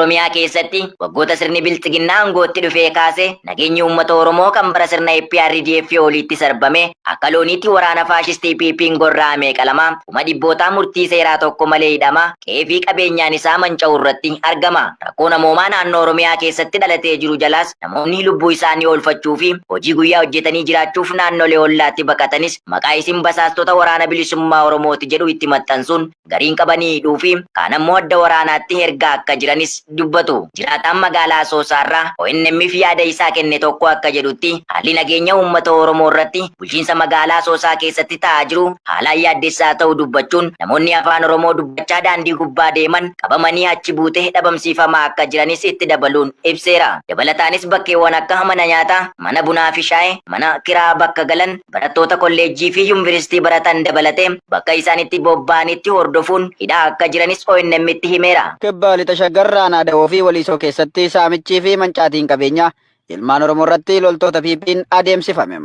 Oromiyaa keessatti waggoota sirni bilxiginnaa aangootti dhufee kaase nageenyi uummata Oromoo kan bara sirna EPRDF olitti sarbame akka looniitti waraana faashistii PP'n gorra'ame qalama kuma dhibbootaa murtii seeraa tokko malee hidhama qe'ee fi qabeenyaan isaa manca'u irratti argama. Rakkoo namoomaa naannoo Oromiyaa keessatti dhalatee jiru jalaas namoonni lubbuu isaanii oolfachuu fi hojii guyyaa hojjetanii jiraachuuf naannolee ollaatti baqatanis maqaa isin basaastota waraana bilisummaa Oromooti jedhu itti maxxansuun gariin qabanii hidhuu fi kaan ammoo adda waraanaatti ergaa akka jiranis dubbatu. Jiraataan magaalaa Asoosaarraa ONM'if yaada isaa kenne tokko akka jedhutti haalli nageenya uummata Oromoo irratti bulchiinsa magaalaa Asoosaa keessatti ta'aa jiru haalaan yaaddessaa ta'uu dubbachuun namoonni afaan Oromoo dubbachaa daandii gubbaa deeman qabamanii achi buutee dhabamsiifamaa akka jiranis itti dabaluun ibseera. Dabalataanis bakkeewwan akka mana nyaataa, mana bunaa fi shaayee, mana kiraa bakka galan barattoota kolleejjii fi yuunivarsiitii baratan dabalatee bakka isaan itti bobba'anitti hordofuun hidhaa akka jiranis ONM'tti himeera. Kibba lixa shaggarraa naada'oo fi waliisoo keessatti saamichii fi mancaatiin qabeenyaa ilmaan Oromoo irratti loltoota PP'n adeemsifame.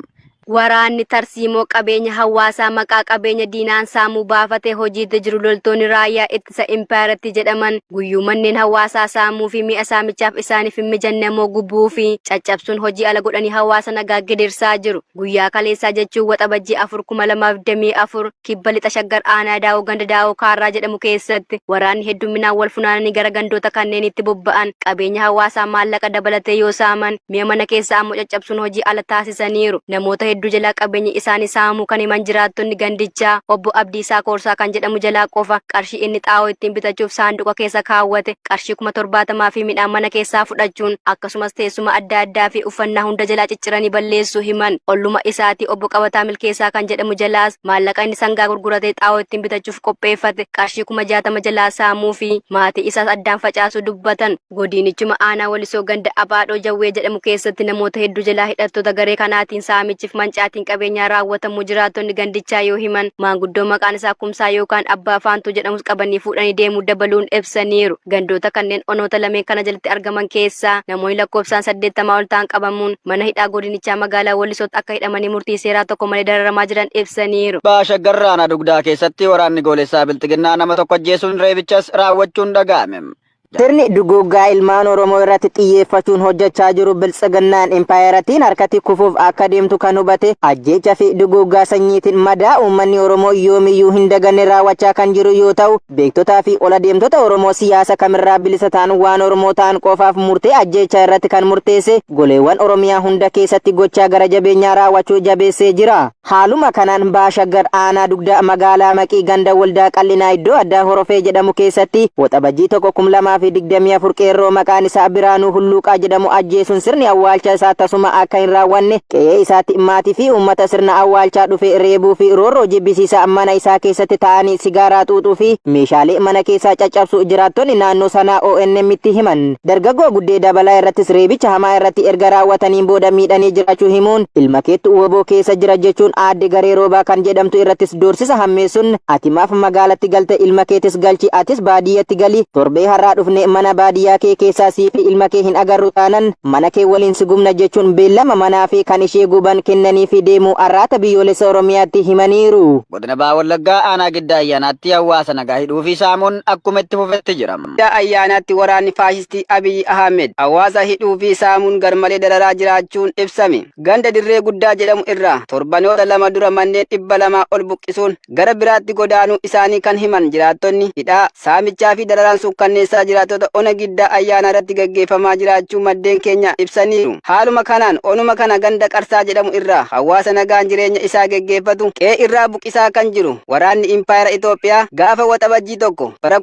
Waraanni tarsiimoo qabeenya hawaasaa maqaa qabeenya diinaan saamuu baafatee hojiitti jiru loltoonni raayyaa ittisa impaayaratti jedhaman guyyuu manneen hawaasaa saamuu fi mi'a saamichaaf isaaniif hin mijanne immoo gubbuu fi caccabsuun hojii ala godhanii hawaasa nagaa gidirsaa jiru. Guyyaa kaleessaa jechuun waxabajjii 4/2024 kibba lixa shaggar aanaa daawoo ganda daawoo kaarraa jedhamu keessatti waraanni hedduminaan wal funaananii gara gandoota kanneenitti bobba'an qabeenya hawaasaa maallaqa dabalatee yoo saaman mi'a mana keessaa ammoo caccabsuun hojii ala taasisaniiru. Namoota hedduu jalaa qabeenyi isaanii saamuu kan himan jiraattonni gandichaa obbo Abdiisaa Koorsaa kan jedhamu jalaa qofa qarshii inni xaa'oo ittiin bitachuuf saanduqa keessa kaawwate qarshii 70,000 fi midhaan mana keessaa fudhachuun akkasumas teessuma adda addaa fi uffannaa hunda jalaa cicciranii balleessuu himan. Olluma isaatii obbo Qabataa Milkeessaa kan jedhamu jalaas maallaqa inni sangaa gurguratee xaa'oo ittiin bitachuuf qopheeffate qarshii 60,000 jalaa saamuu fi maatii isaas addaan facaasuu dubbatan. Godinichuma aanaa Walisoo ganda Abaadhoo Jawwee jedhamu keessatti namoota hedduu jalaa hidhattoota garee kanaatiin saamichiif mancaatiin qabeenyaa raawwatamu jiraattonni gandichaa yoo himan maanguddoo maqaan isaa Kumsaa yookaan Abbaa Faantuu jedhamus qabanii fuudhanii deemuu dabaluun ibsaniiru. Gandoota kanneen onoota lameen kana jalatti argaman keessaa namoonni lakkoofsaan 80 ol ta'an qabamuun mana hidhaa godinichaa magaalaa Wallisootti akka hidhamanii murtii seeraa tokko malee dararamaa jiran ibsaniiru. Baashaggarraana dugdaa keessatti waraanni goolessaa bilxiginnaa nama tokko ajjeesuun reebichas raawwachuun dhaga'ame. Sirni duguuggaa ilmaan Oromoo irratti xiyyeeffachuun hojjechaa jiru biltsiginnaan impaayeratiin harkatti kufuuf akka deemtu kan hubate ajjeechaa fi duguuggaa sanyiitiin madaa uummanni Oromoo yoomiyyuu hin daganne raawwachaa kan jiru yoo ta'u beektotaa fi ol adeemtota Oromoo siyaasa kamirraa bilisa ta'an waan Oromoo ta'an qofaaf murtee ajjeechaa irratti kan murteesse goleewwan Oromiyaa hunda keessatti gochaa gara jabeenyaa raawwachuu jabeessee jira. Haaluma kanaan Baashaggar aanaa dugdaa magaalaa Maqii ganda waldaa qallinaa iddoo addaa Horofee jedhamu keessatti waxabajjii tokko 2024 qeerroo maqaan isaa Biraanuu Hulluuqaa jedhamu ajjeesuun sirni awwaalchaa isaa tasuma akka hin raawwanne qe'ee isaatti maatii fi uummata sirna awwaalchaa dhufe reebuu fi roorroo jibbisiisaa mana isaa keessatti ta'anii sigaaraa xuuxuu fi meeshaalee mana keessaa caccabsuu jiraattonni naannoo sanaa ONM'tti himan. Dargaggoo Guddee Dabalaa irrattis reebicha hamaa irratti erga raawwataniin booda miidhanii jiraachuu himuun ilma keettu woboo keessa jira jechuun aadde Garee Roobaa kan jedhamtu irrattis doorsisa hammeessuun ati maaf magaalatti galte ilma keetis galchi atis baadiyyatti gali torbee har'aa dhufne mana baadiyyaa kee keessaa sii fi ilma kee hin agarru taanan mana kee waliin si gubna jechuun beellama manaa fi kan ishee guban kennanii fi deemuu arraata biyyoolessa Oromiyaatti himaniiru. Godina Bahaa Wallaggaa aanaa Giddaa Ayyaanaatti hawaasa nagaa hidhuu fi saamuun akkuma itti fufetti jira. Giddaa Ayyaanaatti waraanni faashistii Abiy Ahmed hawaasa hidhuu fi saamuun garmalee dararaa jiraachuun ibsame. Ganda Dirree Guddaa jedhamu irraa torbanoota lama dura manneen 200 ol buqqisuun gara biraatti godaanuu isaanii kan himan jiraattonni hidhaa saamichaa fi dararaan sukkanneessaa jiraattota ona Giddaa Ayyaanaa irratti gaggeeffamaa jiraachuu maddeen keenya ibsaniiru. Haaluma kanaan onuma kana ganda Qarsaa jedhamu irraa hawaasa nagaan jireenya isaa gaggeeffatu qe'ee irraa buqqisaa kan jiru waraanni impaayera Itoophiyaa gaafa waxabajjii tokko bara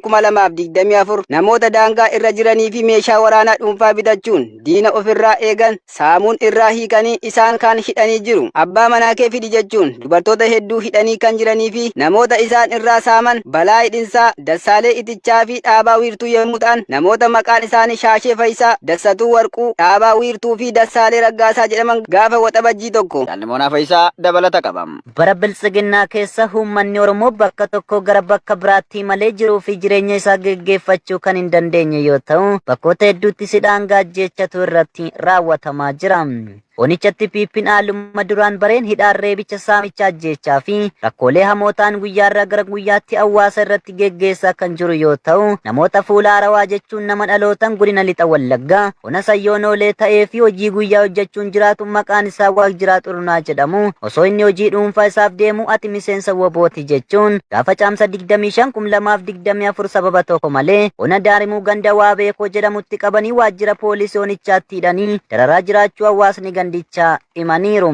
2024 namoota daangaa irra jiranii fi meeshaa waraanaa dhuunfaa bitachuun diina ofirraa eegan saamuun irraa hiikanii isaan kaan hidhanii jiru. Abbaa manaa kee fidi jechuun dubartoota hedduu hidhanii kan jiranii fi namoota isaan irraa saaman Balaa Hidhinsaa, Dassaalee Itichaa fi Dhaabaa Wiirtuu yommuu ta'an namoota maqaan isaanii Shaashee Fayisaa, Dassatuu Warquu, Dhaabaa Wiirtuu fi Dassaalee Raggaasaa jedhaman gaafa waxabajjii tokko. Daanimoonaa Fayisaa dabalata qabam. Bara biltsiginnaa keessa uummanni Oromoo bakka tokko gara bakka biraatti malee jiruu fi jireenya isaa gaggeeffachuu kan hin dandeenye yoo ta'u bakkoota hedduutti sidhaan gaajjechatu irratti raawwatamaa jira. Onichatti piippiin haaluma duraan bareen hidhaan reebicha saamicha ajjeechaa fi rakkoolee hamootaan guyyaarraa gara guyyaatti hawaasa irratti geggeessaa kan jiru yoo ta'u, namoota fuula haarawaa jechuun nama dhalootan godina lixa Wallaggaa ona sayyoonoolee ta'ee fi hojii guyyaa hojjechuun jiraatu maqaan isaa Waaqjiraa Xurunaa jedhamu osoo inni hojii dhuunfaa isaaf deemu ati miseensa wobooti jechuun gaafa caamsa 25/2024 sababa tokko malee ona Daarimuu ganda waa beekoo jedhamutti qabanii waajjira poolisii onichaatti hidhanii dararaa jiraachuu hawaasni gandichaa himaniiru.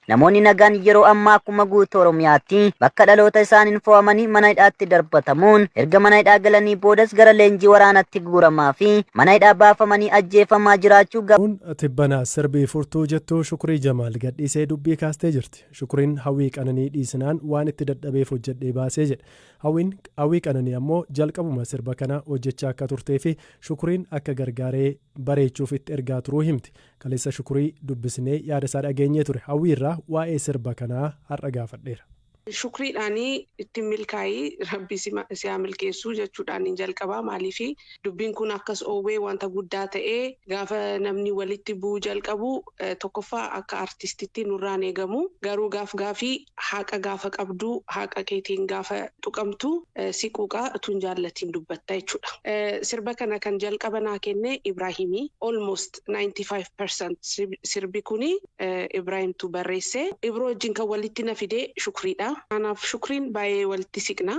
Namoonni nagaan yeroo ammaa akkuma guutuu Oromiyaatti bakka dhaloota isaaniin fo'amanii mana hidhaatti darbatamuun erga mana hidhaa galanii boodas gara leenjii waraanaatti guuramaa fi mana hidhaa baafamanii ajjeefamaa jiraachuu Tibbana sirbii furtuu jettuu Shukrii Jamaal gadhiisee dubbii kaastee jirti. Shukriin hawwii qananii dhiisinaan waan itti dadhabeef hojjedhee baasee jedhe. Hawwii qananii ammoo jalqabuma sirba kana hojjechaa akka turtee fi Shukriin akka gargaaree bareechuuf itti ergaa turuu himti. Kaleessa Shukrii dubbisnee yaada isaa dhageenyee ture. Hawwii irraa waa'ee sirba kanaa har'a gaafadheera. Shukriidhaanii ittiin milkaa'ii rabbi siyaa milkeessuu jechuudhaan jalqabaa maaliifi dubbiin kun akkas oowwee wanta guddaa ta'ee gaafa namni walitti bu'uu jalqabu tokkoffaa akka artistitti nurraan eegamu garuu gaafii haqa gaafa qabdu haqa keetiin gaafa tuqamtu siquuqaa utuun jaallatiin dubbatta jechuudha. Sirba kana kan jalqabanaa kenne Ibraahimii almost 95% sirbi kuni Ibraahimtu barreesse. Ibroo wajjin kan walitti na fide Shukriidha. Kanaaf Shukriin baay'ee walitti siqna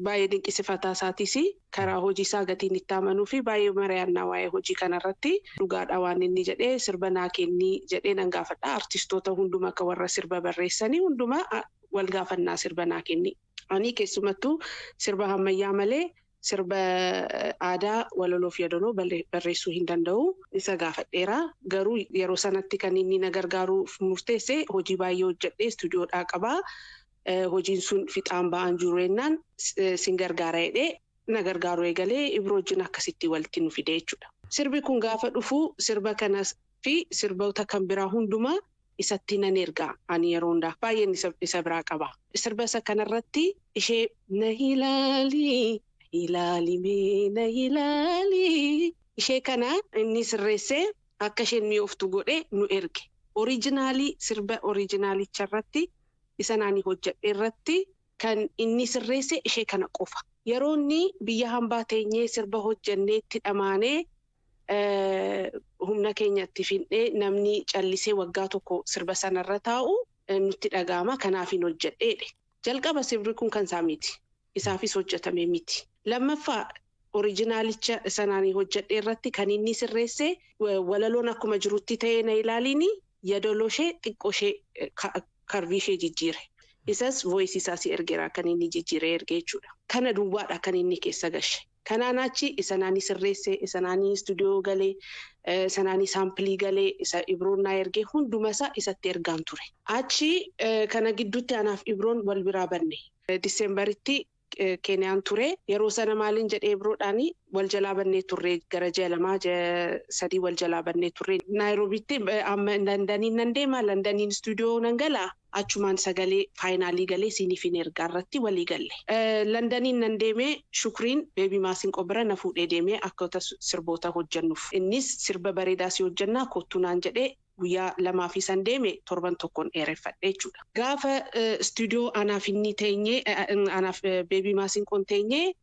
baay'ee dinqisiifataa isaatis karaa hojii isaa gatiin itti amanuu fi baay'ee mari'annaa waa'ee hojii kanarratti dhugaadha waan inni jedhee sirba naa kennii jedhee nan gaafadha. Artistoota hundumaa akka warra sirba barreessanii hundumaa wal gaafannaa sirba naa kenni. Ani keessumattuu sirba ammayyaa malee sirba aadaa walaloof yaadaloo barreessuu hin danda'u isa gaafadheera. Garuu yeroo sanatti kan inni na gargaaruuf murteesse hojii baay'ee hojjedhee istuudiyoodhaa qabaa. Hojiin sun fixaan ba'an jiru jennaan sin gargaara jedhee na gargaaru eegalee Ibroo wajjin akkasitti walitti nu fide jechuudha. Sirbi kun gaafa dhufu sirba kanas fi sirboota kan biraa hundumaa isatti nan ergaa ani yeroo hundaa baay'een isa biraa qaba. Sirba isa kanarratti ishee na ilaali ishee kana inni sirreessee akka isheen mi'ooftu godhee nu erge. Oriijinaalii sirba oriijinaalicharratti isa naani hojjedhe irratti kan inni sirreesse ishee kana qofa. Yeroo inni biyya hambaa teenyee sirba hojjenneetti dhamaanee humna keenyatti fidnee namni callisee waggaa tokko sirba sanarra taa'u nutti dhaga'ama kanaaf hin hojjedheedhe. Jalqaba sirbi kun kan isaa miti. Isaafis hojjetame miti. Lammaffaa oriijinaalicha sanaanii hojjedhe irratti kan inni sirreesse walaloon akkuma jirutti ta'ee na ilaaliini yadaloo ishee xiqqoo ishee karvii ishee jijjiire. Isas voice isaa si ergeera kan inni jijjiiree erge jechuudha. Kana duwwaadha kan inni keessa gashe. Kanaan achi isa naanii sirreesse, isa naanii istuudiyoo galee, isa naanii saampilii galee, isa Ibroon naa ergee hunduma isaa isatti ergaan ture. Achi kana gidduutti anaaf Ibroon wal biraa banne. Diseembaritti Keeniyaan ture. Yeroo sana maaliin jedhee Ibroodhaani wal jalaa bannee turre gara 2-3 wal jalaa bannee turre. Naayiroobiitti amma Londaniin nan deema, Londaniin istuudiyoo nan galaa. Achumaan sagalee faayinaalii galee siiniif hin ergaa irratti walii galle. Londaniin nan deemee Shukriin beebii maasiin qobira na fuudhee deemee akka sirboota hojjennuuf. Innis sirba bareedaa si hojjennaa kottuu naan jedhee guyyaa 2 san deeme torban tokkoon dheereffadhe jechuudha. Gaafa istuudiyoo anaaf inni teenyee anaaf beebii maasiin qon teenyee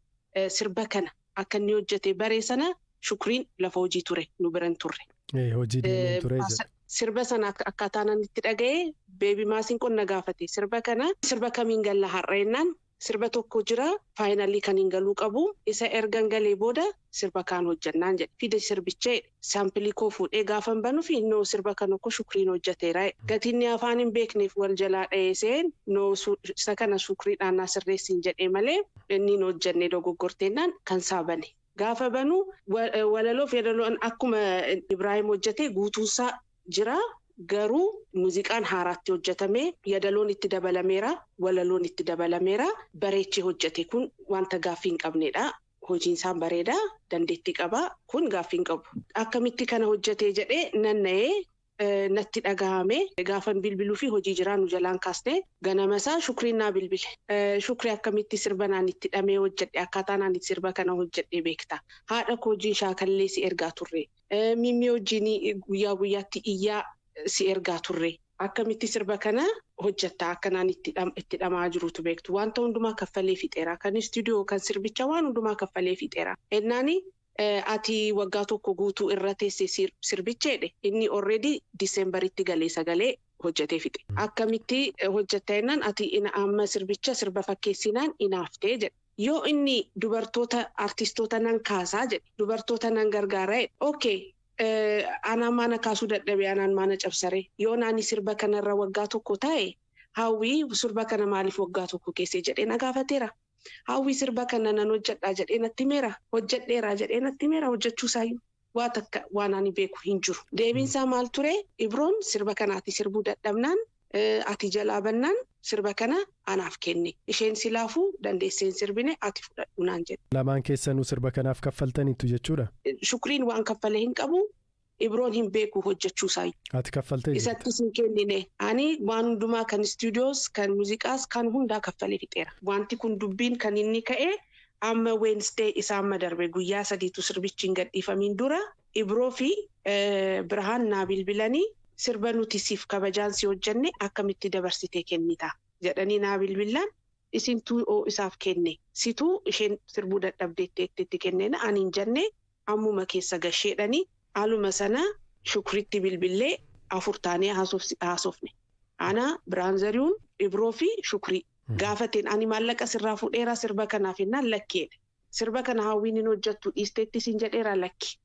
sirba kana akka inni hojjete baree sana Shukriin lafa hojii ture nu biran turre. Hojii deemee ture. Sirba sana akkaataa nan itti dhaga'ee beebii maasiin qon na gaafate sirba kana sirba kamiin galla har'a jennaan sirba tokko jira faayinaalii kan hin galuu qabu isa ergan galee booda sirba kaan hojjannaan jedhe fide sirbicha saampilii koo fuudhee gaafan banuuf innoo sirba kana ko Shukriin hojjeteera gatiin afaan hin beekneef wal jalaa dhayeeseen noo isa kana Shukriidhaan na sirreessin jedhee malee inni hojjannee dogoggorteennaan kan saabane. Gaafa banu walaloof yadaloon akkuma Ibraahim hojjete guutuunsaa jira garuu muuziqaan haaraatti hojjetame yadaloon itti dabalameera walaloon itti dabalameera bareechee hojjete kun wanta gaaffii hin qabneedha. Hojiin isaa bareeda dandeettii qaba kun gaaffii hin qabu. Akkamitti kana hojjetee jedhee nanna'ee natti dhagahame gaafan bilbiluu fi hojii jiraa nu jalaan kaasne ganama isaa Shukriin naa bilbile. Shukrii akkamitti sirba naan itti dhamee hojjedhe akkaataa naan itti sirba kana hojjedhee beekta. Haadha koo hojiin shaakallee si ergaa turre. Mimmi hojiin guyyaa guyyaatti iyyaa si ergaa turre. Akkamitti sirba kana hojjetta akkanaan itti dhamaa jirutu beektu. Wanta hundumaa kaffalee fixeera. Kan istuudiyoo kan sirbicha waan hundumaa kaffalee fixeera. Ennaani ati waggaa tokko guutuu irra teessee sirbicheedhe. Inni already Diseembaritti galee sagalee hojjetee fixe. Akkamitti hojjetta ennaan ati amma sirba fakkeessinaan inaaftee jedhe. Yoo inni dubartoota artistoota nan kaasaa jedhe. Dubartoota nan gargaara jedhe. Okay. Anaan maana kaasuu dadhabee anaan maana cabsaree yoo naani sirba kanarra waggaa tokko taa'e hawwii sirba kana maaliif waggaa tokko keessee jedhee na gaafateera. Hawwii sirba kana nan hojjedhaa jedhee natti meera hojjedheeraa jedhee natti meera hojjechuusaayyuu waa takka waan ani beeku hin jiru. Deebiinsaa maal ture Ibroon sirba kanaati sirbuu dadhabnaan ati jalaa bannaan sirba kana anaaf kenne. Isheen silaafuu dandeesseen sirbine ati fudhadhu naan jedhe. Lamaan keessanuu sirba kanaaf kaffaltaniitu jechuudha. Shukriin waan kaffalee hin qabu. Ibroon hin beeku hojjechuusaa. Ati kaffaltee? Isattis hin kennine. Ani waan hundumaa kan istuudiyoos kan muuziqaas kan hundaa kaffalee fixeera. Wanti kun dubbiin kan inni ka'e amma Wednesday isaa amma darbe guyyaa 3tu sirbichi hin gadhiifamiin dura Ibroo fi Birhaan naa bilbilanii sirba nuti siif kabajaan si hojjenne akkamitti dabarsitee kennita jedhanii naa bilbilaan isintuu isaaf kenne. Situu isheen sirbuu dadhabdeetti itti kenneen ani hin jenne ammuma keessa gasheedhanii. Haaluma sana Shukritti bilbilee 4 taanee haasofne. Ana Birhaan Zarihuun Ibroo fi Shukrii gaafateen ani maallaqa sirraa fuudheeraa sirba kanaaf innaan lakkeedha. Sirba kana hawwiin hin hojjettu dhiisteetti sin jedheeraa lakki.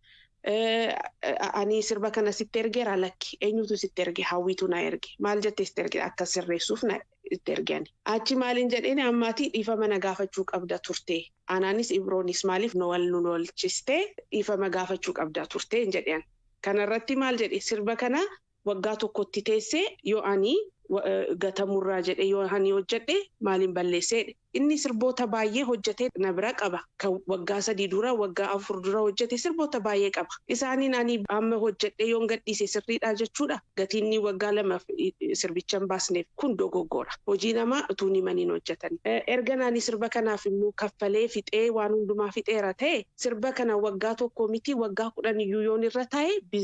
Ani sirba kana sitti ergeeraa lakki. Eenyutu sitti erge hawwiitu na erge. Maal jettee sitti erge akka sirreessuuf na itti ergeani. Achi maaliin jedheen ammaatii dhiifama na gaafachuu qabda turte. Anaanis Ibroonis maaliif nu walchistee dhiifama gaafachuu qabda turte hin jedheen. Kanarratti maal jedhe sirba kana waggaa tokkotti teessee yoo ani gatamurraa jedhe yoo ani hojjedhe maaliin balleesseedhe. Inni sirboota baay'ee hojjetee na bira qaba. Kan waggaa 3 dura waggaa 4 dura hojjete sirboota baay'ee qaba. Isaaniin ani amma hojjedhe yoon gadhiise sirriidha jechuudha. Gatiin waggaa 2 sirbichaan baasneef kun dogoggora. Hojii namaa utuu ni maniin hojjetan. Erga naani sirba kanaaf immoo kaffalee fixee waan hundumaa fixeera ta'e sirba kana waggaa tokko miti waggaa 10 iyyuu yoon irra taa'e